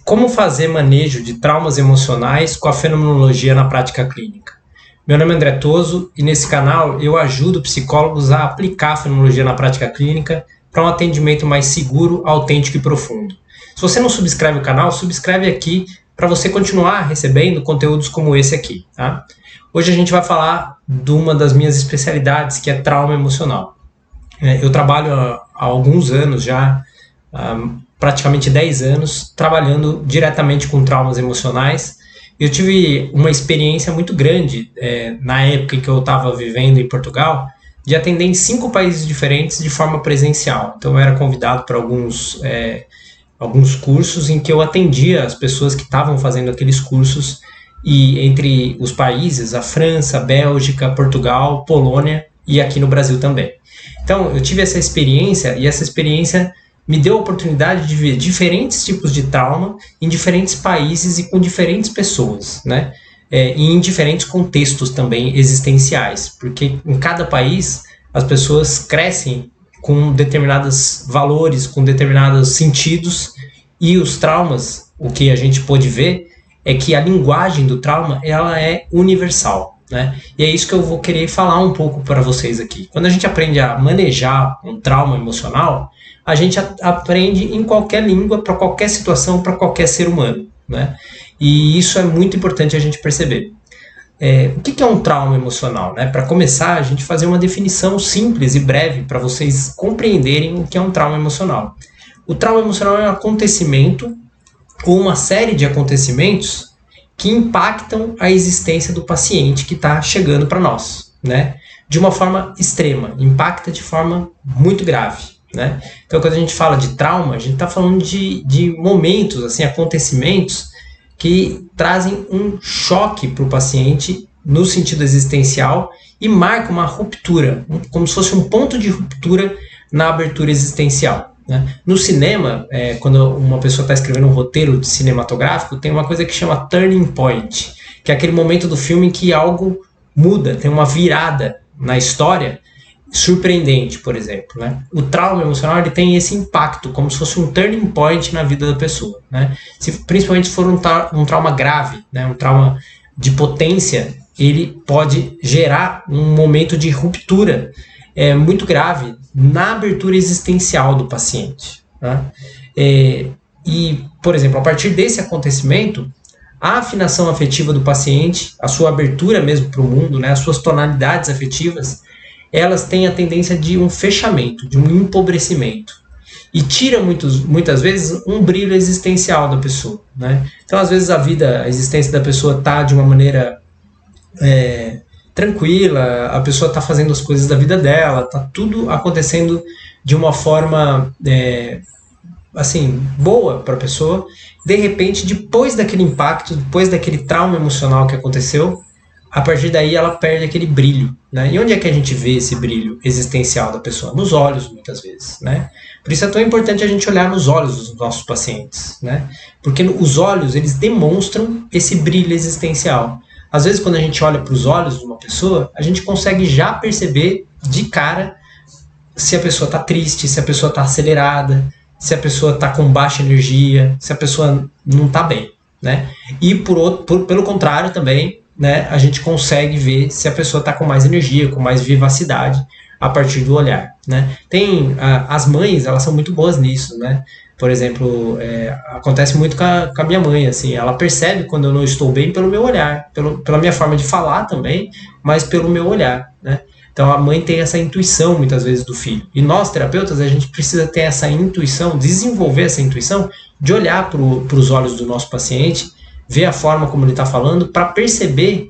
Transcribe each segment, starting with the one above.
Como fazer manejo de traumas emocionais com a fenomenologia na prática clínica? Meu nome é André Toso e nesse canal eu ajudo psicólogos a aplicar a fenomenologia na prática clínica para um atendimento mais seguro, autêntico e profundo. Se você não subscreve o canal, subscreve aqui para você continuar recebendo conteúdos como esse aqui. Tá? Hoje a gente vai falar de uma das minhas especialidades, que é trauma emocional. Eu trabalho há alguns anos já, praticamente 10 anos, trabalhando diretamente com traumas emocionais. Eu tive uma experiência muito grande na época em que eu estava vivendo em Portugal, de atender em 5 países diferentes de forma presencial. Então eu era convidado para alguns cursos em que eu atendia as pessoas que estavam fazendo aqueles cursos, e entre os países, a França, a Bélgica, Portugal, Polônia e aqui no Brasil também. Então eu tive essa experiência, e essa experiência me deu a oportunidade de ver diferentes tipos de trauma em diferentes países e com diferentes pessoas, né? E em diferentes contextos também existenciais, porque em cada país as pessoas crescem com determinados valores, com determinados sentidos, e os traumas, o que a gente pôde ver é que a linguagem do trauma ela é universal. Né? E é isso que eu vou querer falar um pouco para vocês aqui. Quando a gente aprende a manejar um trauma emocional, a gente aprende em qualquer língua, para qualquer situação, para qualquer ser humano. Né? E isso é muito importante a gente perceber. O que é um trauma emocional? Né? Para começar, a gente fazer uma definição simples e breve para vocês compreenderem o que é um trauma emocional. O trauma emocional é um acontecimento ou uma série de acontecimentos que impactam a existência do paciente que está chegando para nós, né? De uma forma extrema, impacta de forma muito grave, né? Então, quando a gente fala de trauma, a gente está falando de momentos, assim, acontecimentos que trazem um choque para o paciente no sentido existencial e marca uma ruptura, como se fosse um ponto de ruptura na abertura existencial. Né? No cinema, quando uma pessoa está escrevendo um roteiro cinematográfico, tem uma coisa que chama turning point, que é aquele momento do filme em que algo muda, tem uma virada na história surpreendente, por exemplo. Né? O trauma emocional ele tem esse impacto, como se fosse um turning point na vida da pessoa. Né? Principalmente se for um trauma grave, né? Um trauma de potência, ele pode gerar um momento de ruptura muito grave na abertura existencial do paciente. Né? E, por exemplo, a partir desse acontecimento, a afinação afetiva do paciente, a sua abertura mesmo para o mundo, né, as suas tonalidades afetivas, elas têm a tendência de um fechamento, de um empobrecimento. E tira muitas vezes um brilho existencial da pessoa. Né? Então, às vezes, a existência da pessoa está de uma maneira tranquila, a pessoa está fazendo as coisas da vida dela, está tudo acontecendo de uma forma assim, boa para a pessoa. De repente, depois daquele impacto, depois daquele trauma emocional que aconteceu, a partir daí ela perde aquele brilho. Né? E onde é que a gente vê esse brilho existencial da pessoa? Nos olhos, muitas vezes. Né? Por isso é tão importante a gente olhar nos olhos dos nossos pacientes. Né? Porque os olhos, eles demonstram esse brilho existencial. Às vezes, quando a gente olha para os olhos de uma pessoa, a gente consegue já perceber de cara se a pessoa está triste, se a pessoa está acelerada, se a pessoa está com baixa energia, se a pessoa não está bem. Né? E pelo contrário também, né, a gente consegue ver se a pessoa está com mais energia, com mais vivacidade a partir do olhar. Né? As mães, elas são muito boas nisso, né? Por exemplo, acontece muito com a minha mãe, assim, ela percebe quando eu não estou bem pelo meu olhar, pela minha forma de falar também, mas pelo meu olhar, né? Então a mãe tem essa intuição muitas vezes do filho. E nós, terapeutas, a gente precisa ter essa intuição, desenvolver essa intuição de olhar para os olhos do nosso paciente, ver a forma como ele está falando, para perceber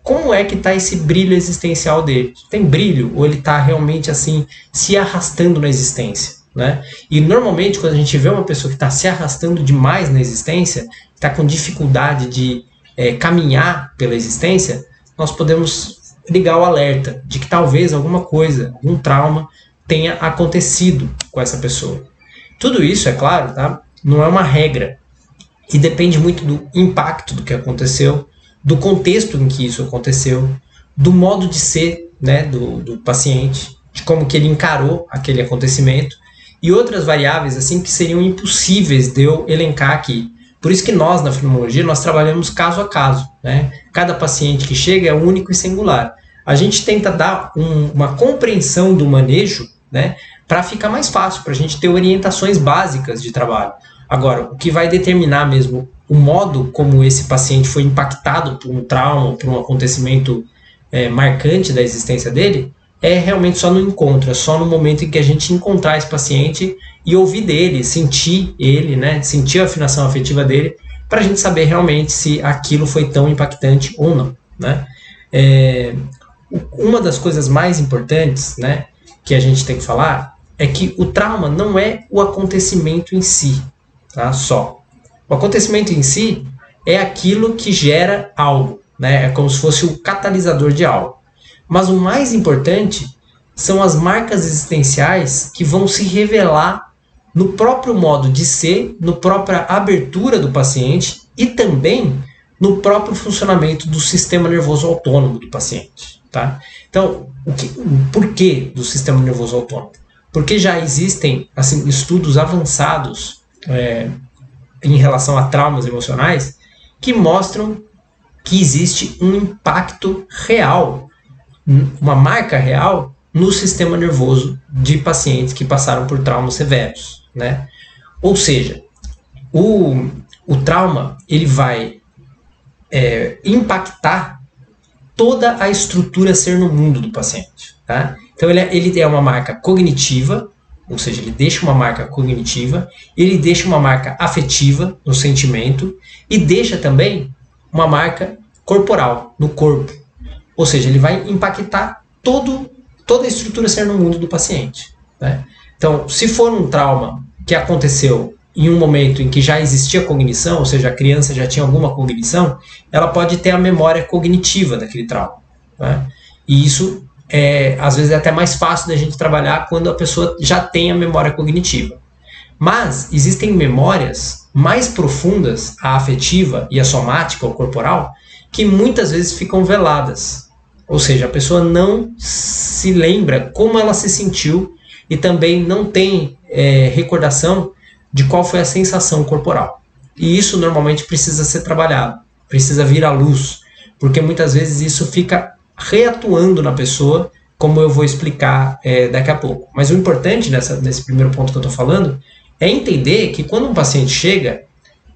como é que está esse brilho existencial dele. Tem brilho ou ele está realmente assim se arrastando na existência? Né? E normalmente quando a gente vê uma pessoa que está se arrastando demais na existência, está com dificuldade de caminhar pela existência, nós podemos ligar o alerta de que talvez alguma coisa, algum trauma tenha acontecido com essa pessoa. Tudo isso, é claro, tá? Não é uma regra e depende muito do impacto do que aconteceu, do contexto em que isso aconteceu, do modo de ser, né, do paciente, de como que ele encarou aquele acontecimento, e outras variáveis assim que seriam impossíveis de eu elencar aqui. Por isso que nós, na fenomenologia, nós trabalhamos caso a caso, né? Cada paciente que chega é único e singular. A gente tenta dar uma compreensão do manejo, né, para ficar mais fácil, para a gente ter orientações básicas de trabalho. Agora, o que vai determinar mesmo o modo como esse paciente foi impactado por um trauma, por um acontecimento marcante da existência dele, é realmente só no encontro, é só no momento em que a gente encontrar esse paciente e ouvir dele, sentir ele, né, sentir a afinação afetiva dele, para a gente saber realmente se aquilo foi tão impactante ou não, né? Uma das coisas mais importantes, né, que a gente tem que falar é que o trauma não é o acontecimento em si, tá? Só. O acontecimento em si é aquilo que gera algo, né? É como se fosse o catalisador de algo. Mas o mais importante são as marcas existenciais que vão se revelar no próprio modo de ser, na própria abertura do paciente e também no próprio funcionamento do sistema nervoso autônomo do paciente. Tá? Então, o porquê do sistema nervoso autônomo? Porque já existem assim, estudos avançados em relação a traumas emocionais que mostram que existe um impacto real, uma marca real no sistema nervoso de pacientes que passaram por traumas severos, né? Ou seja, o trauma ele vai impactar toda a estrutura ser no mundo do paciente. Tá? Então ele é uma marca cognitiva, ou seja, ele deixa uma marca cognitiva, ele deixa uma marca afetiva no sentimento e deixa também uma marca corporal, no corpo. Ou seja, ele vai impactar toda a estrutura ser no mundo do paciente. Né? Então, se for um trauma que aconteceu em um momento em que já existia cognição, ou seja, a criança já tinha alguma cognição, ela pode ter a memória cognitiva daquele trauma. Né? E isso, às vezes, é até mais fácil da gente trabalhar quando a pessoa já tem a memória cognitiva. Mas existem memórias mais profundas, a afetiva e a somática, ou corporal, que muitas vezes ficam veladas. Ou seja, a pessoa não se lembra como ela se sentiu e também não tem recordação de qual foi a sensação corporal. E isso normalmente precisa ser trabalhado, precisa vir à luz, porque muitas vezes isso fica reatuando na pessoa, como eu vou explicar daqui a pouco. Mas o importante nesse primeiro ponto que eu estou falando é entender que quando um paciente chega,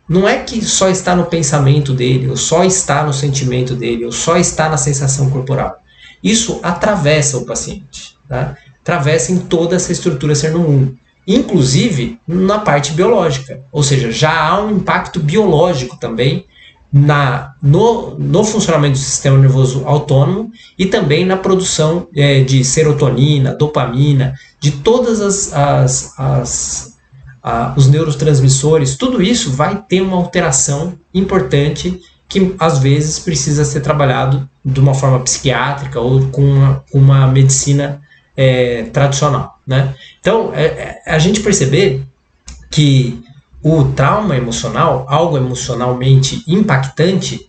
não é que só está no pensamento dele, ou só está no sentimento dele, ou só está na sensação corporal. Isso atravessa o paciente, tá? Atravessa em toda essa estrutura ser no mundo. Inclusive na parte biológica, ou seja, já há um impacto biológico também no funcionamento do sistema nervoso autônomo e também na produção de serotonina, dopamina, de todas os neurotransmissores. Tudo isso vai ter uma alteração importante que às vezes precisa ser trabalhado de uma forma psiquiátrica ou com uma medicina tradicional, né? Então, a gente perceber que o trauma emocional, algo emocionalmente impactante,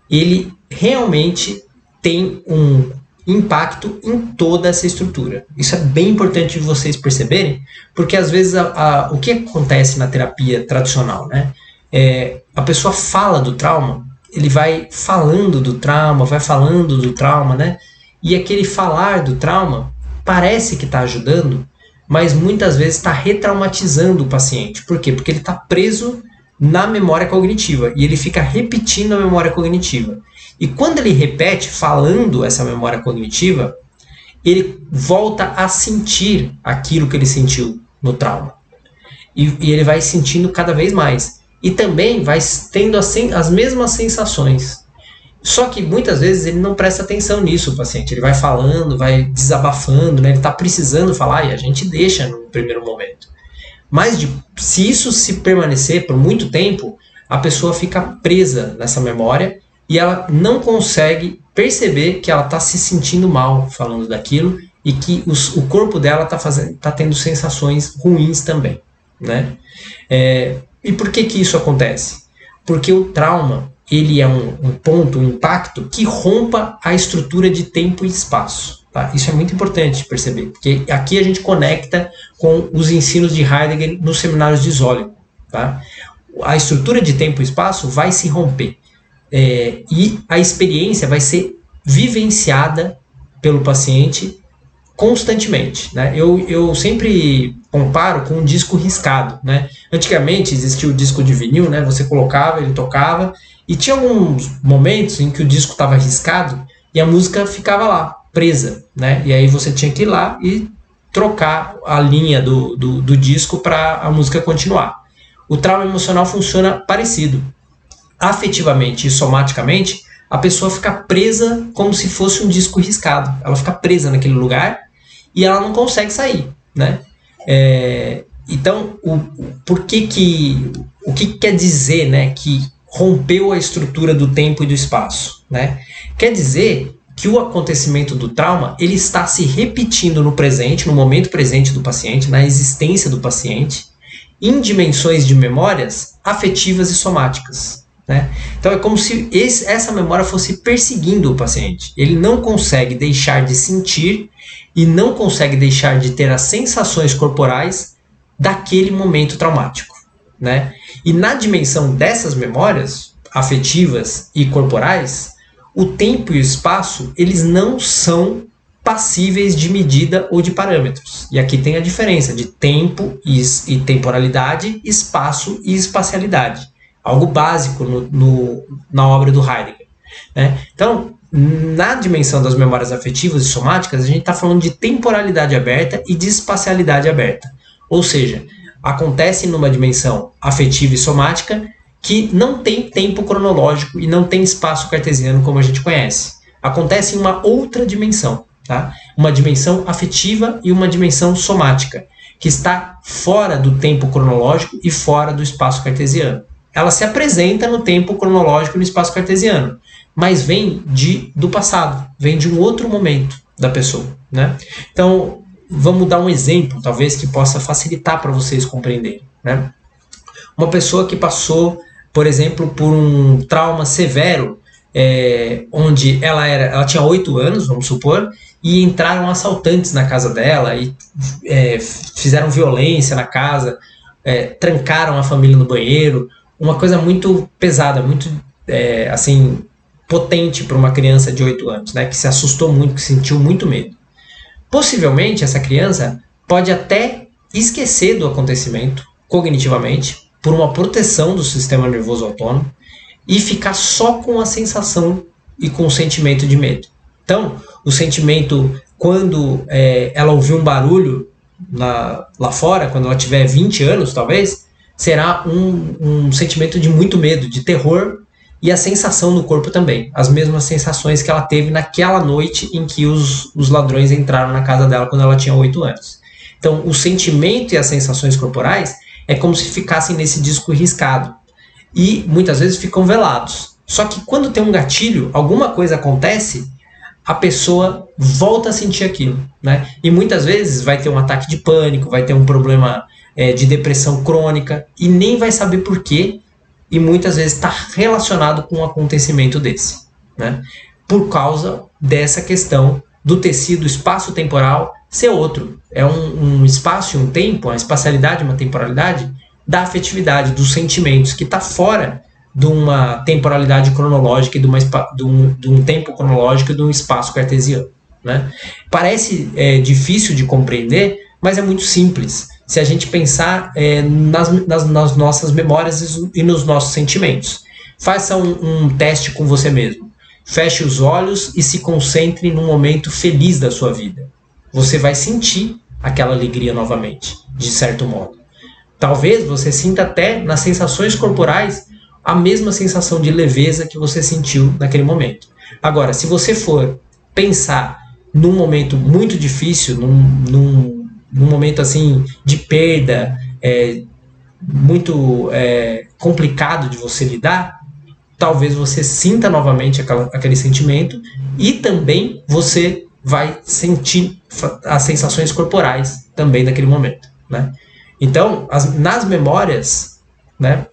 ele realmente tem um impacto em toda essa estrutura. Isso é bem importante vocês perceberem, porque às vezes o que acontece na terapia tradicional, né? A pessoa fala do trauma, ele vai falando do trauma, né? E aquele falar do trauma parece que está ajudando, mas muitas vezes está retraumatizando o paciente. Por quê? Porque ele está preso na memória cognitiva e ele fica repetindo a memória cognitiva. E quando ele repete, falando essa memória cognitiva, ele volta a sentir aquilo que ele sentiu no trauma. E ele vai sentindo cada vez mais. E também vai tendo as mesmas sensações. Só que muitas vezes ele não presta atenção nisso, o paciente. Ele vai falando, vai desabafando, né? Ele está precisando falar e a gente deixa no primeiro momento. Mas se isso se permanecer por muito tempo, a pessoa fica presa nessa memória e ela não consegue perceber que ela está se sentindo mal falando daquilo e que o corpo dela está tendo sensações ruins também, né? E por que isso acontece? Porque o trauma ele é um ponto, um impacto que rompa a estrutura de tempo e espaço. Tá? Isso é muito importante perceber, porque aqui a gente conecta com os ensinos de Heidegger nos seminários de Zollinger. Tá? a estrutura de tempo e espaço vai se romper. E a experiência vai ser vivenciada pelo paciente constantemente, né? Eu sempre comparo com um disco riscado, né? Antigamente existia o disco de vinil, né? Você colocava, ele tocava, e tinha alguns momentos em que o disco estava riscado e a música ficava lá, presa, né? E aí você tinha que ir lá e trocar a linha do disco para a música continuar. O trauma emocional funciona parecido. Afetivamente e somaticamente, a pessoa fica presa como se fosse um disco riscado. Ela fica presa naquele lugar e ela não consegue sair, né? Então, o que quer dizer, né, que rompeu a estrutura do tempo e do espaço, né? Quer dizer que o acontecimento do trauma ele está se repetindo no presente, no momento presente do paciente, na existência do paciente, em dimensões de memórias afetivas e somáticas, né? Então é como se essa memória fosse perseguindo o paciente. Ele não consegue deixar de sentir e não consegue deixar de ter as sensações corporais daquele momento traumático, né? E na dimensão dessas memórias afetivas e corporais, o tempo e o espaço eles não são passíveis de medida ou de parâmetros. E aqui tem a diferença de tempo e temporalidade, espaço e espacialidade. Algo básico na obra do Heidegger, né? Então, na dimensão das memórias afetivas e somáticas, a gente está falando de temporalidade aberta e de espacialidade aberta. Ou seja, acontece numa dimensão afetiva e somática que não tem tempo cronológico e não tem espaço cartesiano como a gente conhece. Acontece em uma outra dimensão, tá? Uma dimensão afetiva e uma dimensão somática, que está fora do tempo cronológico e fora do espaço cartesiano. Ela se apresenta no tempo cronológico e no espaço cartesiano, mas vem do passado, vem de um outro momento da pessoa, né? Então, vamos dar um exemplo, talvez, que possa facilitar para vocês compreenderem, né? Uma pessoa que passou, por exemplo, por um trauma severo, onde ela tinha 8 anos, vamos supor, e entraram assaltantes na casa dela e fizeram violência na casa, trancaram a família no banheiro, uma coisa muito pesada, muito assim, potente para uma criança de 8 anos, né, que se assustou muito, que sentiu muito medo. Possivelmente essa criança pode até esquecer do acontecimento cognitivamente por uma proteção do sistema nervoso autônomo e ficar só com a sensação e com o sentimento de medo. Então, o sentimento, quando ela ouviu um barulho lá fora, quando ela tiver 20 anos talvez, será um sentimento de muito medo, de terror, e a sensação no corpo também. As mesmas sensações que ela teve naquela noite em que os ladrões entraram na casa dela quando ela tinha 8 anos. Então, o sentimento e as sensações corporais é como se ficassem nesse disco riscado. E muitas vezes ficam velados. Só que quando tem um gatilho, alguma coisa acontece, a pessoa volta a sentir aquilo, né? E muitas vezes vai ter um ataque de pânico, vai ter um problema de depressão crônica, e nem vai saber por quê, e muitas vezes está relacionado com um acontecimento desse, né? Por causa dessa questão do tecido espaço-temporal ser outro. É um espaço e um tempo, uma espacialidade, uma temporalidade da afetividade, dos sentimentos, que está fora de uma temporalidade cronológica e de um tempo cronológico e de um espaço cartesiano, né? Parece difícil de compreender, mas é muito simples se a gente pensar nas nossas memórias e nos nossos sentimentos. Faça um teste com você mesmo. Feche os olhos e se concentre num momento feliz da sua vida. Você vai sentir aquela alegria novamente, de certo modo. Talvez você sinta até nas sensações corporais a mesma sensação de leveza que você sentiu naquele momento. Agora, se você for pensar num momento muito difícil, num momento assim de perda, muito complicado de você lidar, talvez você sinta novamente aquele sentimento e também você vai sentir as sensações corporais também naquele momento, né? Então, nas memórias, né,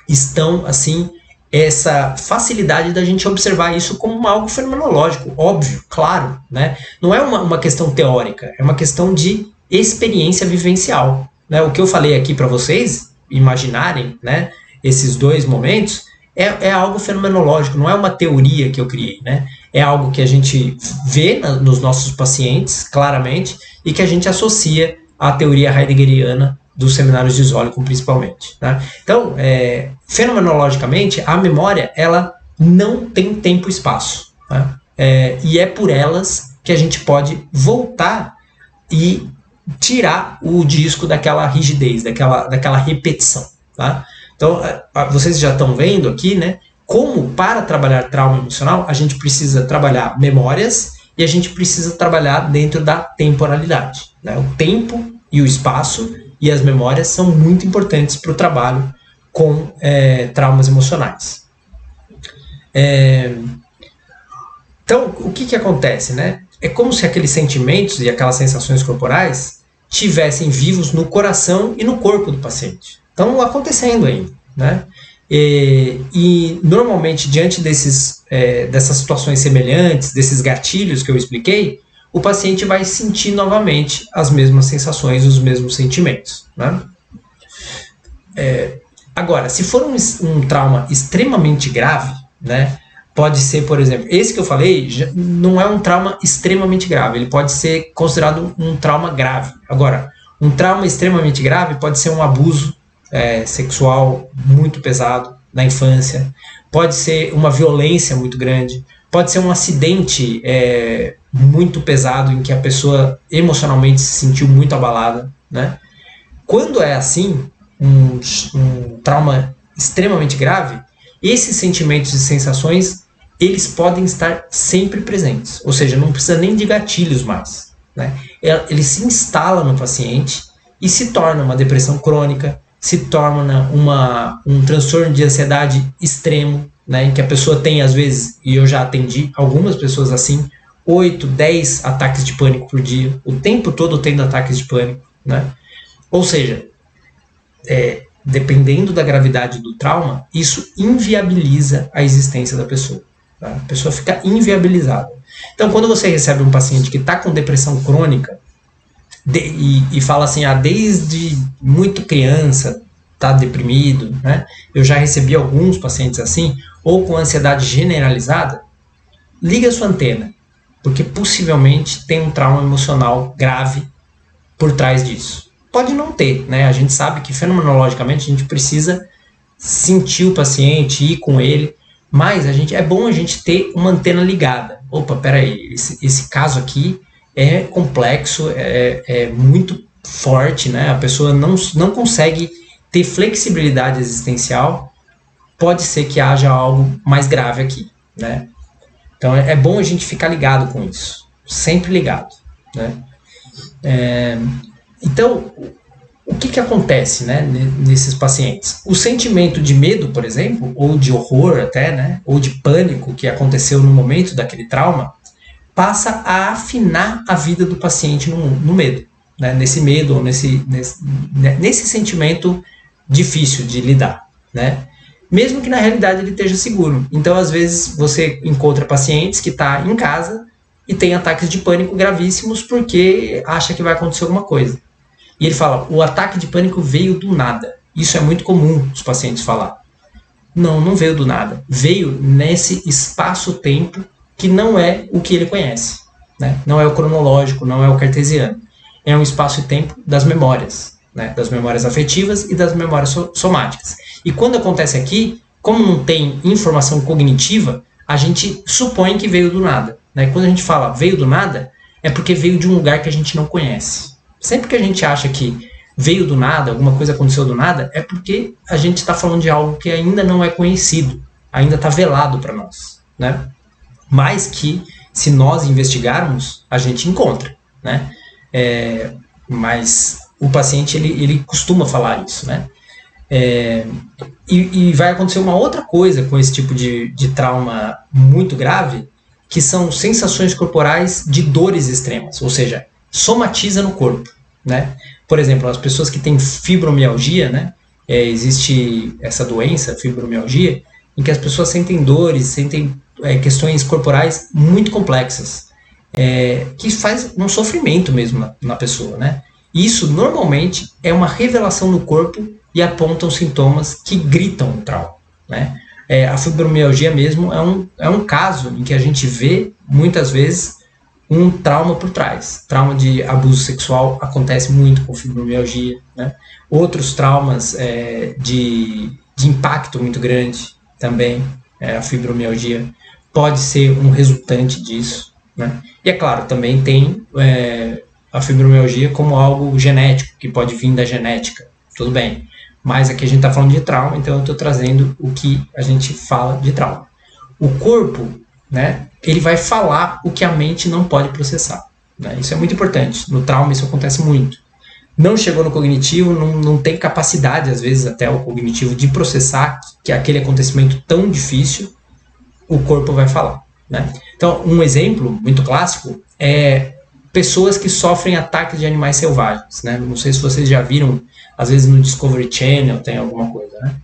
estão assim essa facilidade da gente observar isso como algo fenomenológico, óbvio, claro, né? Não é uma questão teórica, é uma questão de experiência vivencial, né? O que eu falei aqui para vocês imaginarem, né, esses dois momentos, é algo fenomenológico, não é uma teoria que eu criei, né? É algo que a gente vê nos nossos pacientes, claramente, e que a gente associa à teoria heideggeriana dos seminários de Zollikon, principalmente. Né? Então, fenomenologicamente, a memória ela não tem tempo e espaço. Né? E é por elas que a gente pode voltar e tirar o disco daquela rigidez, daquela repetição. Tá? Então, vocês já estão vendo aqui, né, como para trabalhar trauma emocional, a gente precisa trabalhar memórias e a gente precisa trabalhar dentro da temporalidade. Né? O tempo e o espaço e as memórias são muito importantes para o trabalho com traumas emocionais. Então, o que acontece? Né? É como se aqueles sentimentos e aquelas sensações corporais estivessem vivos no coração e no corpo do paciente. Estão acontecendo ainda. Né? E normalmente, diante dessas situações semelhantes, desses gatilhos que eu expliquei, o paciente vai sentir novamente as mesmas sensações, os mesmos sentimentos. Né? Agora, se for um trauma extremamente grave, né, pode ser, por exemplo, esse que eu falei não é um trauma extremamente grave, ele pode ser considerado um trauma grave. Agora, um trauma extremamente grave pode ser um abuso sexual muito pesado na infância, pode ser uma violência muito grande, pode ser um acidente muito pesado em que a pessoa emocionalmente se sentiu muito abalada. Né? Quando é assim, um trauma extremamente grave, esses sentimentos e sensações eles podem estar sempre presentes, ou seja, não precisa nem de gatilhos mais. Né? Ele se instala no paciente e se torna uma depressão crônica, se torna um transtorno de ansiedade extremo, né, em que a pessoa tem, às vezes, e eu já atendi algumas pessoas assim, 8, 10 ataques de pânico por dia, o tempo todo tendo ataques de pânico. Né? Ou seja, dependendo da gravidade do trauma, isso inviabiliza a existência da pessoa. Tá? A pessoa fica inviabilizada. Então, quando você recebe um paciente que está com depressão crônica, e fala assim, desde muito criança está deprimido, né? Eu já recebi alguns pacientes assim, ou com ansiedade generalizada, liga a sua antena, porque possivelmente tem um trauma emocional grave por trás disso. Pode não ter, né? A gente sabe que fenomenologicamente a gente precisa sentir o paciente, ir com ele, mas é bom a gente ter uma antena ligada. Opa, peraí, esse caso aqui é complexo, é muito forte, né? A pessoa não consegue ter flexibilidade existencial, pode ser que haja algo mais grave aqui, né? Então é bom a gente ficar ligado com isso, sempre ligado, né? Então, o que acontece, né, nesses pacientes? O sentimento de medo, por exemplo, ou de horror até, né, ou de pânico que aconteceu no momento daquele trauma, passa a afinar a vida do paciente no medo, né? Nesse medo, ou nesse sentimento difícil de lidar, né? Mesmo que na realidade ele esteja seguro. Então, às vezes, você encontra pacientes que estão em casa e tem ataques de pânico gravíssimos porque acha que vai acontecer alguma coisa. E ele fala, o ataque de pânico veio do nada. Isso é muito comum os pacientes falar. Não veio do nada. Veio nesse espaço-tempo que não é o que ele conhece. Né? Não é o cronológico, não é o cartesiano. É um espaço e tempo das memórias, né? Das memórias afetivas e das memórias somáticas. E quando acontece aqui, como não tem informação cognitiva, a gente supõe que veio do nada. Né? Quando a gente fala veio do nada, é porque veio de um lugar que a gente não conhece. Sempre que a gente acha que veio do nada, alguma coisa aconteceu do nada, é porque a gente está falando de algo que ainda não é conhecido, ainda está velado para nós. Né? Mas que, se nós investigarmos, a gente encontra. Né? Mas o paciente ele costuma falar isso. Né? E vai acontecer uma outra coisa com esse tipo de trauma muito grave, que são sensações corporais de dores extremas, ou seja, somatiza no corpo. Né? Por exemplo, as pessoas que têm fibromialgia, né? Existe essa doença, fibromialgia, em que as pessoas sentem dores, sentem questões corporais muito complexas, que faz um sofrimento mesmo na pessoa. Né? Isso normalmente é uma revelação no corpo e apontam sintomas que gritam o trauma, né? A fibromialgia mesmo é um caso em que a gente vê, muitas vezes, um trauma por trás. Trauma de abuso sexual acontece muito com fibromialgia, né? Outros traumas de impacto muito grande também, a fibromialgia pode ser um resultante disso, né? E é claro, também tem a fibromialgia como algo genético, que pode vir da genética, tudo bem. Mas aqui a gente está falando de trauma, então eu estou trazendo o que a gente fala de trauma. O corpo, né, ele vai falar o que a mente não pode processar, né? Isso é muito importante. No trauma isso acontece muito. Não chegou no cognitivo, não tem capacidade, às vezes, até o cognitivo, de processar que aquele acontecimento tão difícil, o corpo vai falar, né? Então, um exemplo muito clássico é pessoas que sofrem ataques de animais selvagens, né? Não sei se vocês já viram, às vezes no Discovery Channel tem alguma coisa, né?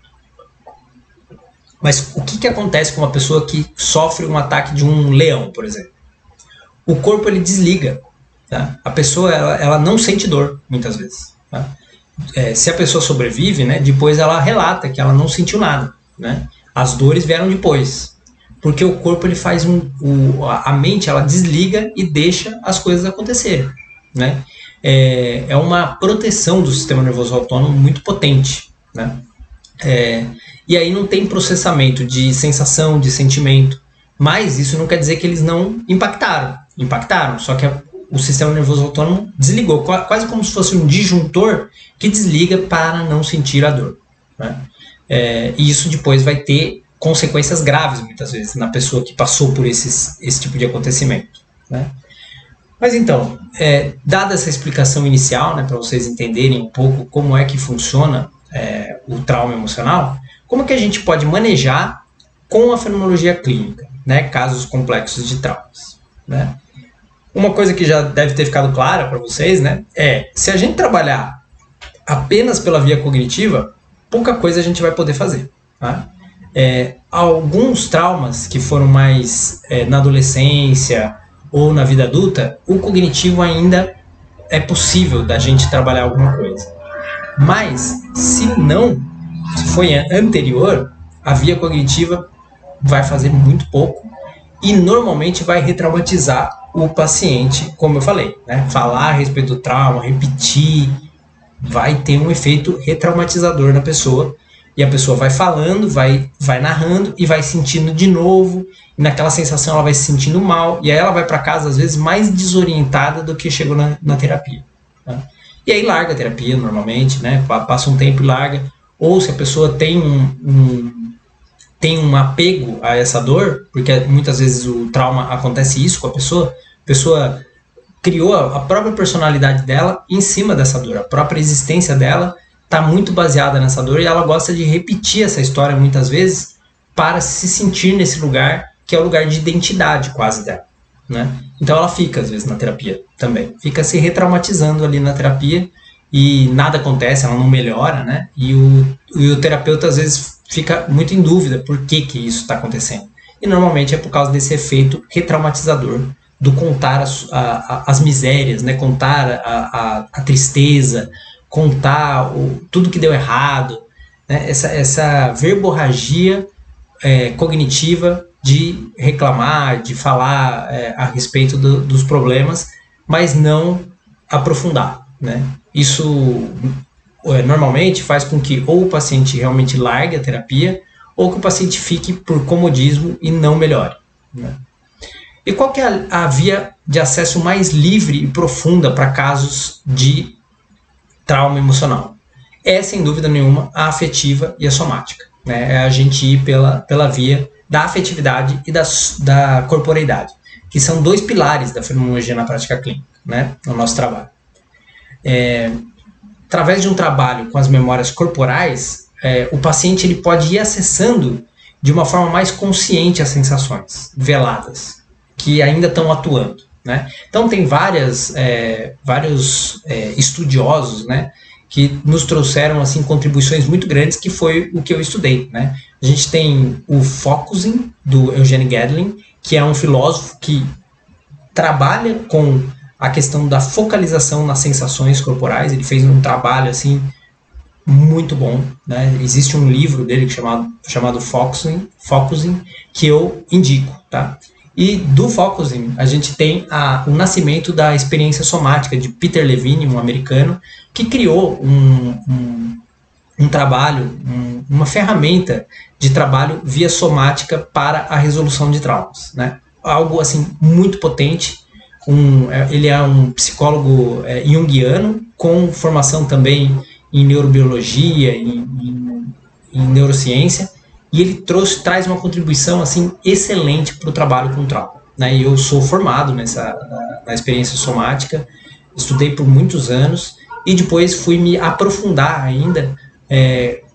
Mas o que acontece com uma pessoa que sofre um ataque de um leão, por exemplo? O corpo ele desliga, tá? A pessoa ela não sente dor, muitas vezes, tá? Se a pessoa sobrevive, né, depois ela relata que ela não sentiu nada, né? As dores vieram depois, porque o corpo ele faz a mente ela desliga e deixa as coisas acontecerem, né? É uma proteção do sistema nervoso autônomo muito potente, né? E aí não tem processamento de sensação, de sentimento, mas isso não quer dizer que eles não impactaram, só que o sistema nervoso autônomo desligou, quase como se fosse um disjuntor que desliga para não sentir a dor, né? E isso depois vai ter consequências graves, muitas vezes, na pessoa que passou por esse tipo de acontecimento, né? Mas então, dada essa explicação inicial, né, para vocês entenderem um pouco como é que funciona o trauma emocional, como que a gente pode manejar com a fenomenologia clínica, né, casos complexos de traumas, né? Uma coisa que já deve ter ficado clara para vocês, né, se a gente trabalhar apenas pela via cognitiva, pouca coisa a gente vai poder fazer, tá? Alguns traumas que foram mais na adolescência ou na vida adulta, o cognitivo ainda é possível da gente trabalhar alguma coisa. Mas, se foi anterior, a via cognitiva vai fazer muito pouco e normalmente vai retraumatizar o paciente, como eu falei, né? Falar a respeito do trauma, repetir, vai ter um efeito retraumatizador na pessoa. E a pessoa vai falando, vai narrando e vai sentindo de novo. E naquela sensação ela vai se sentindo mal. E aí ela vai para casa, às vezes, mais desorientada do que chegou na terapia, tá? E aí larga a terapia, normalmente, né? Passa um tempo e larga. Ou se a pessoa tem um apego a essa dor, porque muitas vezes o trauma acontece isso com a pessoa criou a própria personalidade dela em cima dessa dor. A própria existência dela está muito baseada nessa dor e ela gosta de repetir essa história muitas vezes para se sentir nesse lugar que é o lugar de identidade quase dela, né? Então ela fica às vezes na terapia também, fica se retraumatizando ali na terapia e nada acontece, ela não melhora, né? E o terapeuta às vezes fica muito em dúvida por que isso está acontecendo. E normalmente é por causa desse efeito retraumatizador do contar as misérias, né? Contar a tristeza, contar tudo que deu errado, né? Essa verborragia cognitiva de reclamar, de falar a respeito dos problemas, mas não aprofundar, né? Isso normalmente faz com que ou o paciente realmente largue a terapia ou que o paciente fique por comodismo e não melhore, né? E qual que é a via de acesso mais livre e profunda para casos de trauma emocional? Sem dúvida nenhuma, a afetiva e a somática, né? É a gente ir pela via da afetividade e da corporeidade, que são dois pilares da fenomenologia na prática clínica, né, no nosso trabalho. Através de um trabalho com as memórias corporais, o paciente ele pode ir acessando de uma forma mais consciente as sensações veladas, que ainda estão atuando, né? Então tem vários estudiosos, né, que nos trouxeram assim contribuições muito grandes, que foi o que eu estudei, né? A gente tem o Focusing, do Eugene Gatling, que é um filósofo que trabalha com a questão da focalização nas sensações corporais. Ele fez um trabalho assim muito bom, né? Existe um livro dele chamado Focusing, que eu indico, tá? E do Focusing, a gente tem o nascimento da experiência somática de Peter Levine, um americano, que criou um trabalho, uma ferramenta de trabalho via somática para a resolução de traumas, né? Algo assim muito potente. Ele é um psicólogo junguiano com formação também em neurobiologia, em neurociência, e ele traz uma contribuição assim excelente para o trabalho com trauma, né? E eu sou formado na experiência somática, estudei por muitos anos e depois fui me aprofundar ainda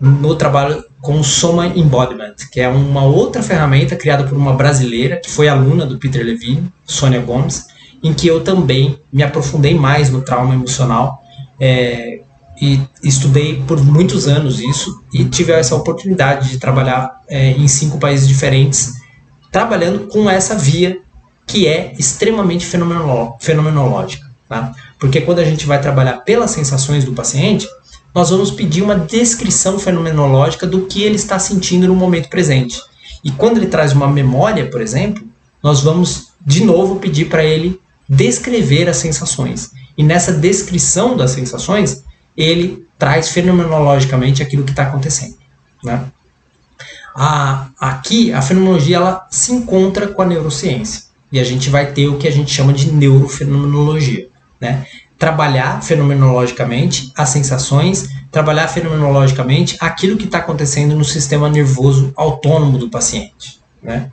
no trabalho com o Soma Embodiment, que é uma outra ferramenta criada por uma brasileira que foi aluna do Peter Levine, Sônia Gomes, em que eu também me aprofundei mais no trauma emocional e estudei por muitos anos isso e tive essa oportunidade de trabalhar em 5 países diferentes, trabalhando com essa via que é extremamente fenomenológica, tá? Porque quando a gente vai trabalhar pelas sensações do paciente, nós vamos pedir uma descrição fenomenológica do que ele está sentindo no momento presente. E quando ele traz uma memória, por exemplo, nós vamos de novo pedir para ele descrever as sensações. E nessa descrição das sensações, ele traz fenomenologicamente aquilo que está acontecendo, né? Aqui, a fenomenologia ela se encontra com a neurociência. E a gente vai ter o que a gente chama de neurofenomenologia, né? Trabalhar fenomenologicamente as sensações, trabalhar fenomenologicamente aquilo que está acontecendo no sistema nervoso autônomo do paciente, né?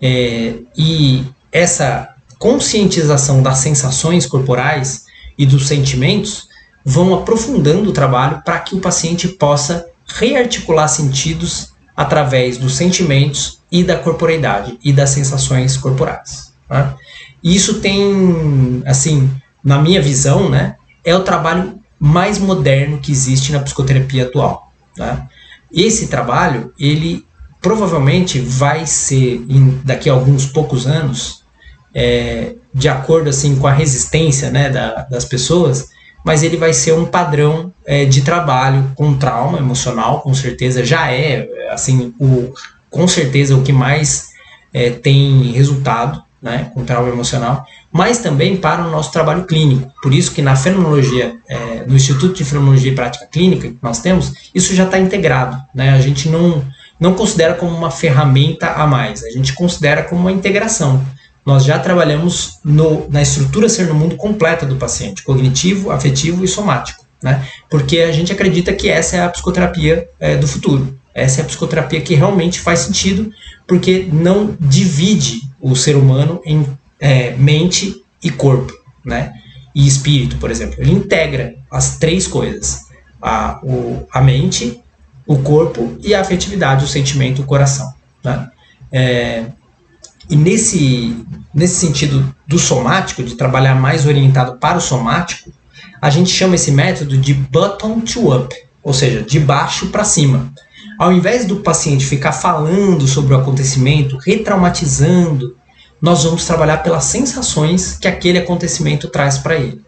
E essa conscientização das sensações corporais e dos sentimentos vão aprofundando o trabalho para que o paciente possa rearticular sentidos através dos sentimentos e da corporeidade e das sensações corporais, tá? E isso tem, assim, na minha visão, né, é o trabalho mais moderno que existe na psicoterapia atual, tá? Esse trabalho, ele provavelmente vai ser, daqui a alguns poucos anos, de acordo assim, com a resistência, né, das pessoas, mas ele vai ser um padrão de trabalho com trauma emocional, com certeza já assim, com certeza o que mais tem resultado, né, com trauma emocional, mas também para o nosso trabalho clínico. Por isso que na fenomenologia, no Instituto de Fenomenologia e Prática Clínica que nós temos, isso já está integrado, né? A gente não considera como uma ferramenta a mais, a gente considera como uma integração. Nós já trabalhamos na estrutura ser no mundo completa do paciente, cognitivo, afetivo e somático, né? Porque a gente acredita que essa é a psicoterapia do futuro. Essa é a psicoterapia que realmente faz sentido, porque não divide o ser humano em mente e corpo, né? E espírito, por exemplo. Ele integra as 3 coisas: a mente, o corpo e a afetividade, o sentimento, o coração, né? E nesse sentido do somático, de trabalhar mais orientado para o somático, a gente chama esse método de bottom to up, ou seja, de baixo para cima. Ao invés do paciente ficar falando sobre o acontecimento, retraumatizando, nós vamos trabalhar pelas sensações que aquele acontecimento traz para ele,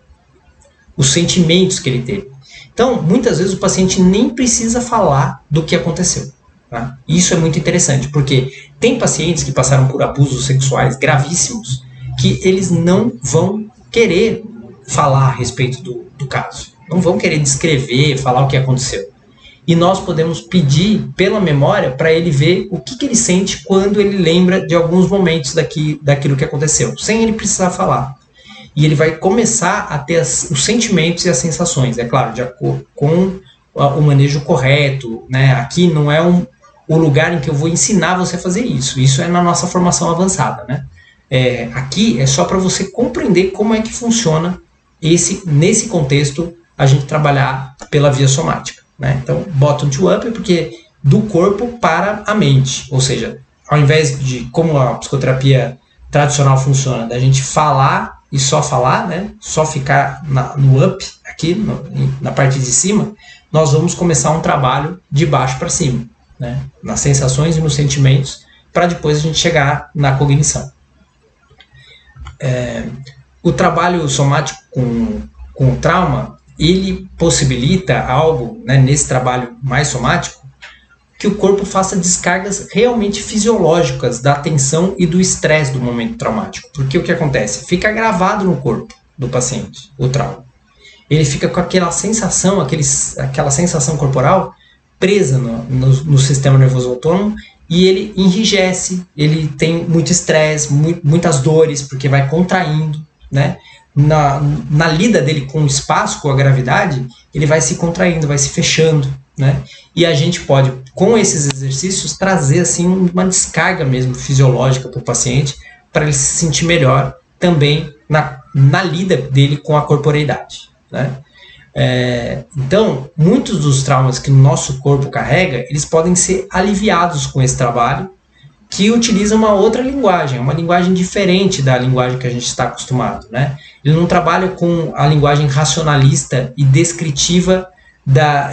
os sentimentos que ele teve. Então, muitas vezes o paciente nem precisa falar do que aconteceu, tá? Isso é muito interessante, porque tem pacientes que passaram por abusos sexuais gravíssimos que eles não vão querer falar a respeito do caso, não vão querer descrever, falar o que aconteceu. E nós podemos pedir pela memória para ele ver o que ele sente quando ele lembra de alguns momentos daquilo que aconteceu, sem ele precisar falar. E ele vai começar a ter os sentimentos e as sensações, é claro, de acordo com o manejo correto, né? Aqui não é o lugar em que eu vou ensinar você a fazer isso. Isso é na nossa formação avançada, né? Aqui é só para você compreender como é que funciona nesse contexto a gente trabalhar pela via somática, né? Então, bottom to up é porque do corpo para a mente, ou seja, ao invés de como a psicoterapia tradicional funciona, da gente falar e só falar, né? Só ficar no up, aqui na parte de cima, nós vamos começar um trabalho de baixo para cima, né? Nas sensações e nos sentimentos, para depois a gente chegar na cognição. O trabalho somático com o trauma ele possibilita algo, né, nesse trabalho mais somático, que o corpo faça descargas realmente fisiológicas da tensão e do estresse do momento traumático. Porque o que acontece? Fica gravado no corpo do paciente, o trauma. Ele fica com aquela sensação, aquela sensação corporal presa no sistema nervoso autônomo, e ele enrijece, ele tem muito estresse, muitas dores, porque vai contraindo, né? Na lida dele com o espaço, com a gravidade, ele vai se contraindo, vai se fechando, né? E a gente pode, com esses exercícios, trazer assim uma descarga mesmo fisiológica para o paciente, para ele se sentir melhor também na lida dele com a corporeidade, né? Então, muitos dos traumas que o nosso corpo carrega, eles podem ser aliviados com esse trabalho, que utiliza uma outra linguagem, uma linguagem diferente da linguagem que a gente está acostumado, né? Ele não trabalha com a linguagem racionalista e descritiva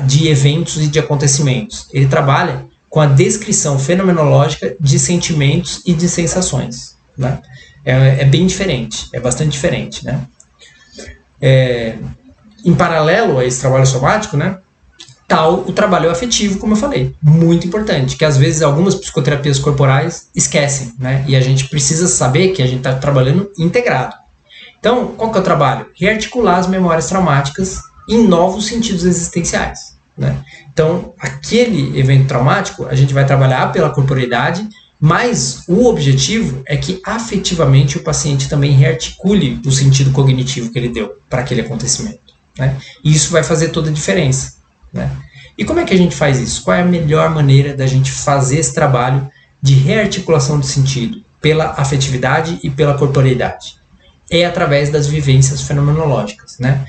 de eventos e de acontecimentos. Ele trabalha com a descrição fenomenológica de sentimentos e de sensações, né? É bem diferente, é bastante diferente, né? Em paralelo a esse trabalho somático, né, tal o trabalho afetivo, como eu falei, muito importante, que às vezes algumas psicoterapias corporais esquecem, né, e a gente precisa saber que a gente está trabalhando integrado. Então, qual que é o trabalho? Rearticular as memórias traumáticas em novos sentidos existenciais, né? Então, aquele evento traumático, a gente vai trabalhar pela corporeidade, mas o objetivo é que afetivamente o paciente também rearticule o sentido cognitivo que ele deu para aquele acontecimento, né? E isso vai fazer toda a diferença, né? E como é que a gente faz isso? Qual é a melhor maneira da gente fazer esse trabalho de rearticulação do sentido pela afetividade e pela corporeidade? É através das vivências fenomenológicas, né?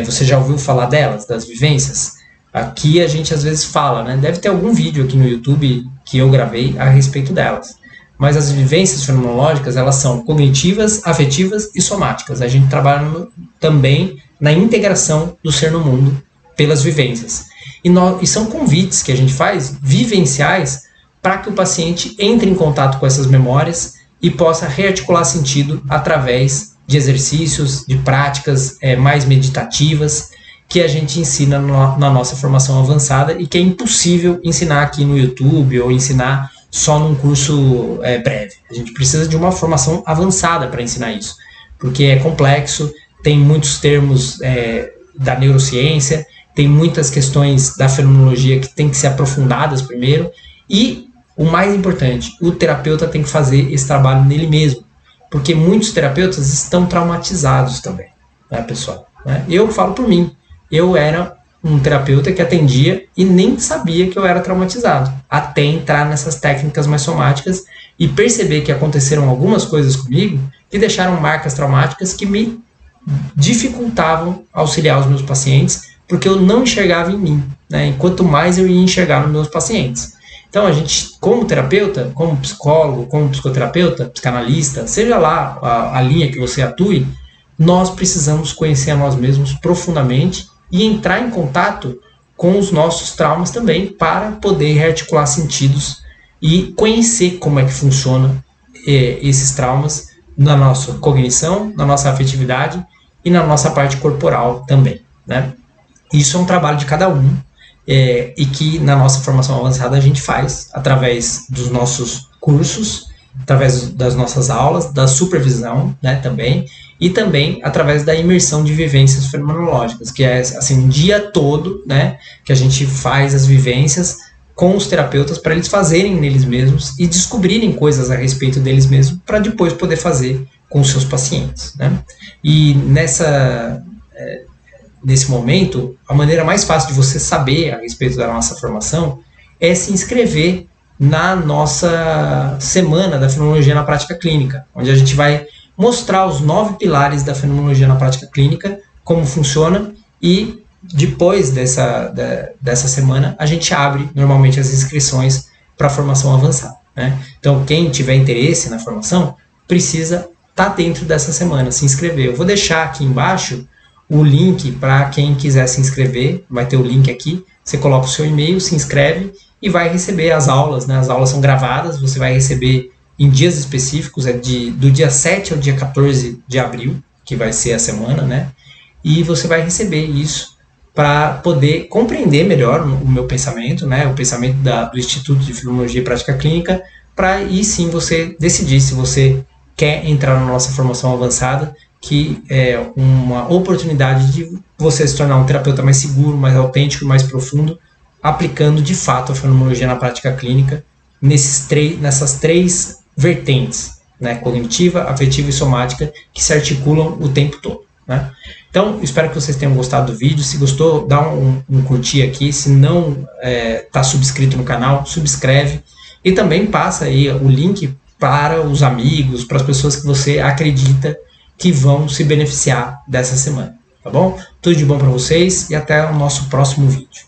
Você já ouviu falar delas, das vivências? Aqui a gente às vezes fala, né? Deve ter algum vídeo aqui no YouTube que eu gravei a respeito delas. Mas as vivências fenomenológicas, elas são cognitivas, afetivas e somáticas. A gente trabalha também na integração do ser no mundo pelas vivências. E são convites que a gente faz, vivenciais, para que o paciente entre em contato com essas memórias e possa rearticular sentido através de exercícios, de práticas mais meditativas, que a gente ensina na nossa formação avançada e que é impossível ensinar aqui no YouTube ou ensinar só num curso breve. A gente precisa de uma formação avançada para ensinar isso, porque é complexo, tem muitos termos da neurociência, tem muitas questões da fenomenologia que tem que ser aprofundadas primeiro, e o mais importante, o terapeuta tem que fazer esse trabalho nele mesmo, porque muitos terapeutas estão traumatizados também, né, pessoal? Eu falo por mim, eu era um terapeuta que atendia e nem sabia que eu era traumatizado, até entrar nessas técnicas mais somáticas e perceber que aconteceram algumas coisas comigo que deixaram marcas traumáticas que me dificultavam auxiliar os meus pacientes, porque eu não enxergava em mim, né? Enquanto mais eu ia enxergar nos meus pacientes. Então a gente, como terapeuta, como psicólogo, como psicoterapeuta, psicanalista, seja lá a linha que você atue, nós precisamos conhecer a nós mesmos profundamente e entrar em contato com os nossos traumas também, para poder rearticular sentidos e conhecer como é que funciona esses traumas na nossa cognição, na nossa afetividade e na nossa parte corporal também, né? Isso é um trabalho de cada um, e que na nossa formação avançada a gente faz através dos nossos cursos, através das nossas aulas, da supervisão, né, também, e também através da imersão de vivências fenomenológicas, que é assim, um dia todo, né, que a gente faz as vivências com os terapeutas para eles fazerem neles mesmos e descobrirem coisas a respeito deles mesmos para depois poder fazer com os seus pacientes, né? E nesse momento, a maneira mais fácil de você saber a respeito da nossa formação é se inscrever na nossa semana da fenomenologia na prática clínica, onde a gente vai mostrar os 9 pilares da fenomenologia na prática clínica, como funciona, e depois dessa semana a gente abre normalmente as inscrições para a formação avançada, né? Então quem tiver interesse na formação precisa estar dentro dessa semana, se inscrever. Eu vou deixar aqui embaixo o link para quem quiser se inscrever, vai ter o link aqui, você coloca o seu e-mail, se inscreve e vai receber as aulas, né? As aulas são gravadas, você vai receber em dias específicos, do dia 7 ao dia 14 de abril, que vai ser a semana, né? e você vai receber isso para poder compreender melhor o meu pensamento, né, o pensamento do Instituto de Fenomenologia e Prática Clínica, para aí sim você decidir se você quer entrar na nossa formação avançada, que é uma oportunidade de você se tornar um terapeuta mais seguro, mais autêntico e mais profundo, aplicando de fato a fenomenologia na prática clínica nessas três vertentes, né, cognitiva, afetiva e somática, que se articulam o tempo todo, né? Então, espero que vocês tenham gostado do vídeo. Se gostou, dá um curtir aqui. Se não está subscrito no canal, subscreve. E também passa aí o link para os amigos, para as pessoas que você acredita que vão se beneficiar dessa semana, tá bom? Tudo de bom para vocês e até o nosso próximo vídeo.